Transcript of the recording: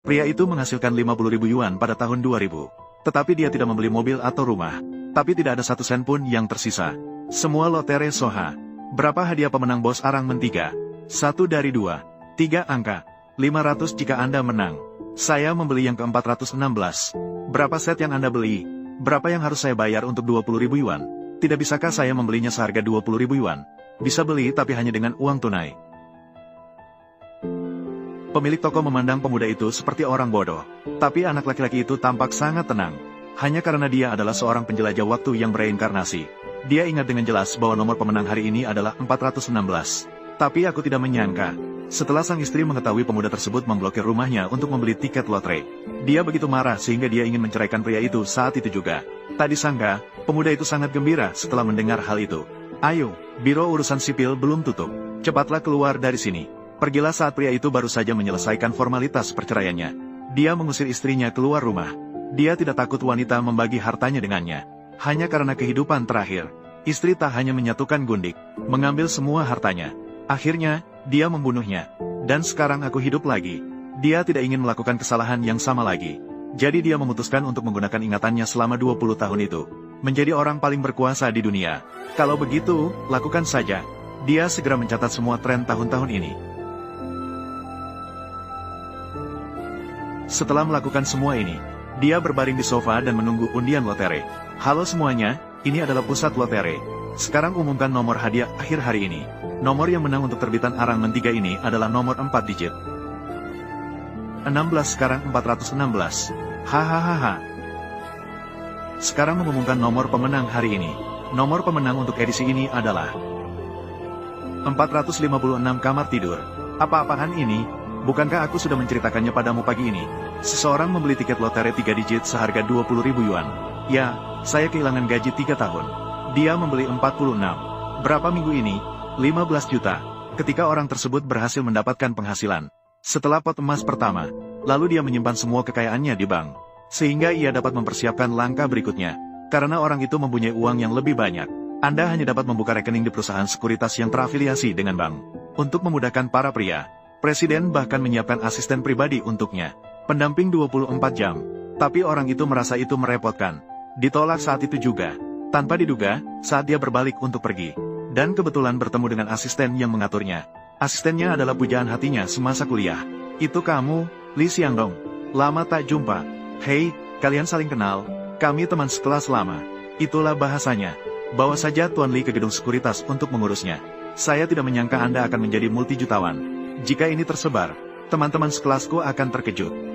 Pria itu menghasilkan 50.000 yuan pada tahun 2000. Tetapi dia tidak membeli mobil atau rumah. Tapi tidak ada 1 sen pun yang tersisa. Semua lotere Soha. Berapa hadiah pemenang bos arang mentiga? 1 dari 2. 3 angka. 500 jika Anda menang. Saya membeli yang ke-416. Berapa set yang Anda beli? Berapa yang harus saya bayar untuk 20.000 yuan? Tidak bisakah saya membelinya seharga 20.000 yuan? Bisa beli tapi hanya dengan uang tunai. Pemilik toko memandang pemuda itu seperti orang bodoh. Tapi anak laki-laki itu tampak sangat tenang. Hanya karena dia adalah seorang penjelajah waktu yang bereinkarnasi. Dia ingat dengan jelas bahwa nomor pemenang hari ini adalah 416. Tapi aku tidak menyangka. Setelah sang istri mengetahui pemuda tersebut memblokir rumahnya untuk membeli tiket lotre. Dia begitu marah sehingga dia ingin menceraikan pria itu saat itu juga. Tak disangka, pemuda itu sangat gembira setelah mendengar hal itu. Ayo, biro urusan sipil belum tutup. Cepatlah keluar dari sini. Pergilah saat pria itu baru saja menyelesaikan formalitas perceraiannya. Dia mengusir istrinya keluar rumah. Dia tidak takut wanita membagi hartanya dengannya. Hanya karena kehidupan terakhir. Istri tak hanya menyatukan gundik, mengambil semua hartanya. Akhirnya, dia membunuhnya. Dan sekarang aku hidup lagi. Dia tidak ingin melakukan kesalahan yang sama lagi. Jadi dia memutuskan untuk menggunakan ingatannya selama 20 tahun itu. Menjadi orang paling berkuasa di dunia. Kalau begitu, lakukan saja. Dia segera mencatat semua tren tahun-tahun ini. Setelah melakukan semua ini, dia berbaring di sofa dan menunggu undian lotere. Halo semuanya, ini adalah pusat lotere. Sekarang umumkan nomor hadiah akhir hari ini. Nomor yang menang untuk terbitan arang mentiga ini adalah nomor 4 digit. 16 sekarang 416. Hahaha. Sekarang mengumumkan nomor pemenang hari ini. Nomor pemenang untuk edisi ini adalah 456 kamar tidur. Apa-apaan ini? Bukankah aku sudah menceritakannya padamu pagi ini? Seseorang membeli tiket lotre 3 digit seharga 20.000 yuan. Ya, saya kehilangan gaji 3 tahun. Dia membeli 46. Berapa minggu ini? 15 juta. Ketika orang tersebut berhasil mendapatkan penghasilan. Setelah pot emas pertama, lalu dia menyimpan semua kekayaannya di bank. Sehingga ia dapat mempersiapkan langkah berikutnya. Karena orang itu mempunyai uang yang lebih banyak. Anda hanya dapat membuka rekening di perusahaan sekuritas yang terafiliasi dengan bank. Untuk memudahkan para pria, Presiden bahkan menyiapkan asisten pribadi untuknya. Pendamping 24 jam. Tapi orang itu merasa itu merepotkan. Ditolak saat itu juga. Tanpa diduga, saat dia berbalik untuk pergi. Dan kebetulan bertemu dengan asisten yang mengaturnya. Asistennya adalah pujaan hatinya semasa kuliah. Itu kamu, Li Xiangdong. Lama tak jumpa. Hei, kalian saling kenal. Kami teman sekelas lama. Itulah bahasanya. Bawa saja Tuan Li ke gedung sekuritas untuk mengurusnya. Saya tidak menyangka Anda akan menjadi multijutawan. Jika ini tersebar, teman-teman sekelasku akan terkejut.